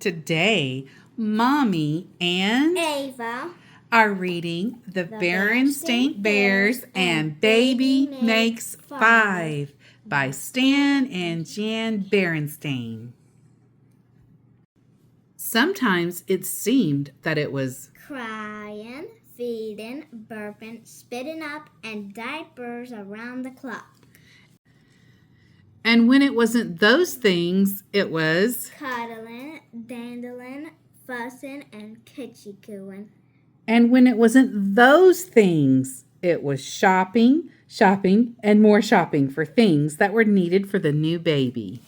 Today, Mommy and Ava are reading The Berenstain Berenstain Bears and Baby Makes Five by Stan and Jan Berenstain. Sometimes it seemed that it was crying, feeding, burping, spitting up, and diapers around the clock. And when it wasn't those things, it was Cuddling, dandling, fussing, and kitschy-cooing. And when it wasn't those things, it was shopping, and more shopping for things that were needed for the new baby.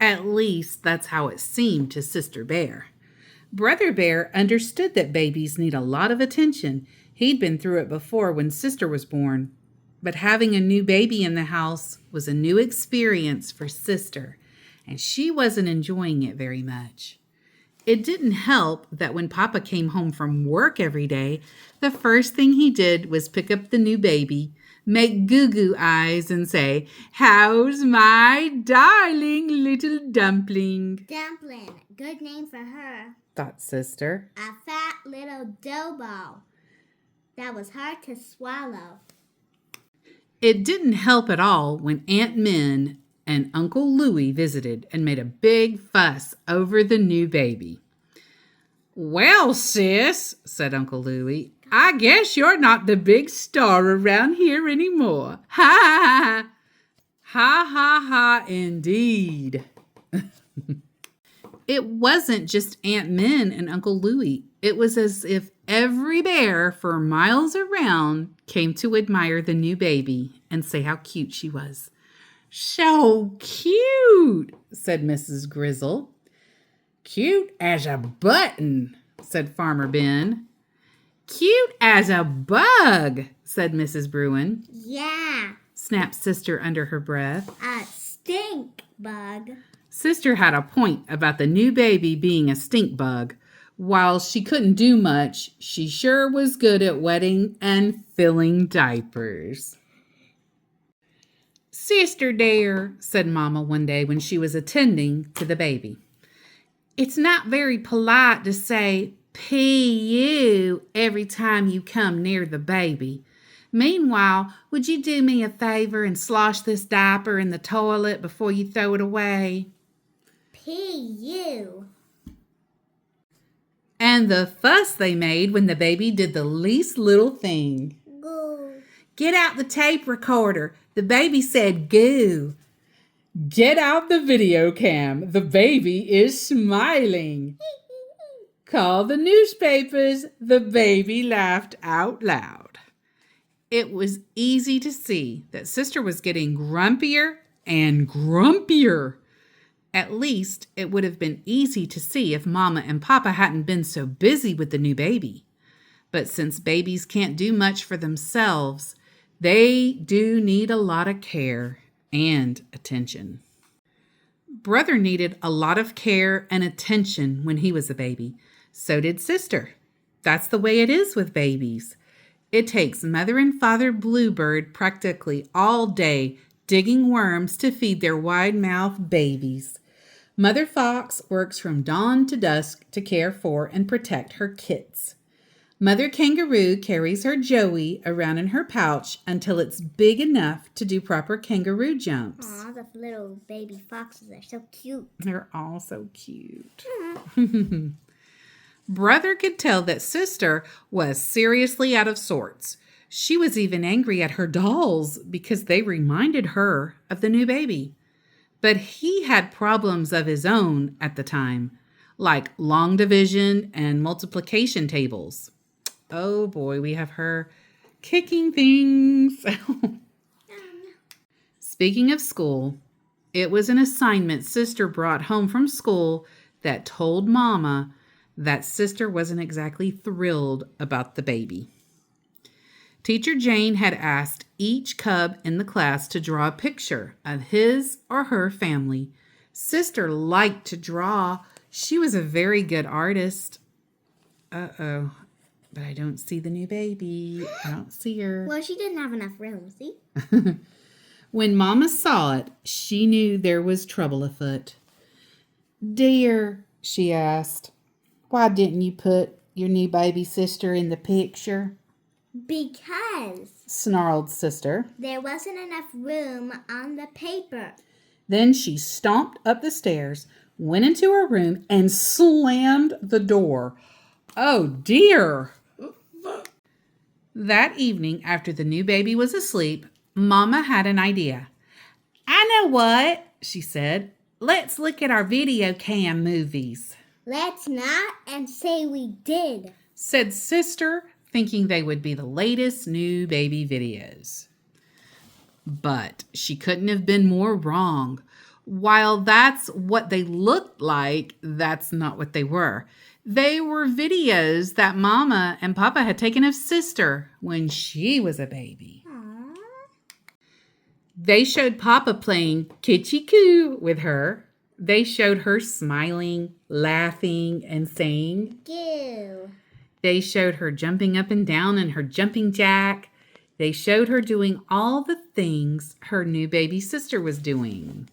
At least that's how it seemed to Sister Bear. Brother Bear understood that babies need a lot of attention. He'd been through it before when Sister was born. But having a new baby in the house was a new experience for Sister, and she wasn't enjoying it very much. It didn't help that when Papa came home from work every day, the first thing he did was pick up the new baby, make goo-goo eyes, and say, "How's my darling little dumpling?" Dumpling, good name for her. Thought Sister. A fat little dough ball that was hard to swallow. It didn't help at all when Aunt Min and Uncle Louie visited and made a big fuss over the new baby. "Well, sis," said Uncle Louie, "I guess you're not the big star around here anymore. Ha ha ha. Ha ha ha indeed." It wasn't just Aunt Min and Uncle Louie. It was as if every bear for miles around came to admire the new baby and say how cute she was. "So cute," said Mrs. Grizzle. "Cute as a button," said Farmer Ben. "Cute as a bug," said Mrs. Bruin. Yeah, Snapped Sister under her breath. a stink bug. Sister had a point about the new baby being a stink bug. While she couldn't do much, she sure was good at wetting and filling diapers. "Sister dear," said Mama one day when she was attending to the baby, "it's not very polite to say P.U. every time you come near the baby. Meanwhile, would you do me a favor and slosh this diaper in the toilet before you throw it away?" P.U. And the fuss they made when the baby did the least little thing. Goo. "Get out the tape recorder. The baby said goo." "Get out the video cam. The baby is smiling." "Call the newspapers." The baby laughed out loud. It was easy to see that Sister was getting grumpier and grumpier. At least it would have been easy to see if Mama and Papa hadn't been so busy with the new baby. But since babies can't do much for themselves, they do need a lot of care and attention. Brother needed a lot of care and attention when he was a baby. So did Sister. That's the way it is with babies. It takes Mother and Father Bluebird practically all day digging worms to feed their wide-mouthed babies. Mother Fox works from dawn to dusk to care for and protect her kits. Mother Kangaroo carries her Joey around in her pouch until it's big enough to do proper kangaroo jumps. Aw, the little baby foxes are so cute. They're all so cute. Brother could tell that Sister was seriously out of sorts. She was even angry at her dolls because they reminded her of the new baby. But he had problems of his own at the time, like long division and multiplication tables. Oh boy, we have her kicking things. Speaking of school, it was an assignment Sister brought home from school that told Mama that Sister wasn't exactly thrilled about the baby. Teacher Jane had asked each cub in the class to draw a picture of his or her family. Sister liked to draw. She was a very good artist. Uh-oh, but I don't see the new baby. I don't see her. Well, she didn't have enough room, see? When Mama saw it, she knew there was trouble afoot. "Dear," she asked. Why didn't you put your new baby sister in the picture? Because Snarled Sister. there wasn't enough room on the paper. Then she stomped up the stairs, went into her room, and slammed the door. Oh dear! That evening, after the new baby was asleep, Mama had an idea. I know what, she said. Let's look at our video cam movies. Let's not and say we did, said Sister, thinking they would be the latest new baby videos. But she couldn't have been more wrong. While that's what they looked like, that's not what they were. They were videos that Mama and Papa had taken of Sister when she was a baby. Aww. They showed Papa playing kitschy-coo with her. They showed her smiling, laughing, and saying, Goo. They showed her jumping up and down in her jumping jack. They showed her doing all the things her new baby sister was doing.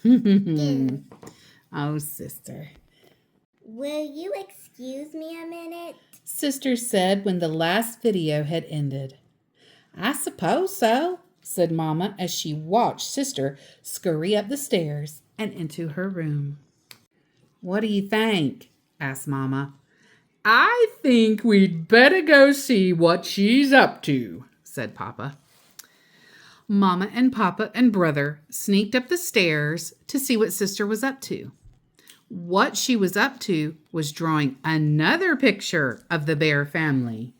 Goo. Oh, Sister. Will you excuse me a minute? Sister said when the last video had ended. I suppose so, said Mama as she watched Sister scurry up the stairs and into her room. What do you think? Asked Mama. I think we'd better go see what she's up to, said Papa. Mama and Papa and Brother sneaked up the stairs to see what Sister was up to. What she was up to was drawing another picture of the bear family.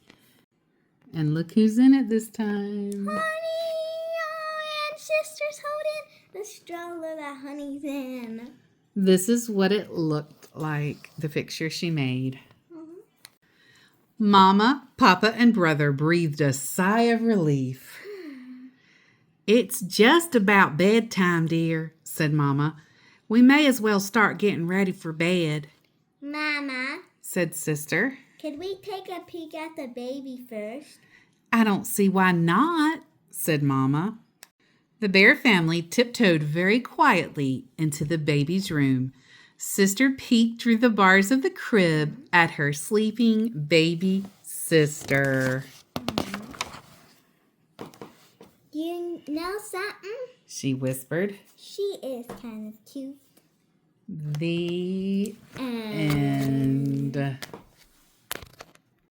And look who's in it this time. Honey! Oh, and Sister's holding the stroller that Honey's in. This is what it looked like, the picture she made. Mama, Papa, and Brother breathed a sigh of relief. It's just about bedtime, dear, said Mama. We may as well start getting ready for bed. Mama, said Sister. could we take a peek at the baby first? I don't see why not, said Mama. The bear family tiptoed very quietly into the baby's room. Sister peeked through the bars of the crib at her sleeping baby sister. You know something? She whispered. She is kind of cute. The end.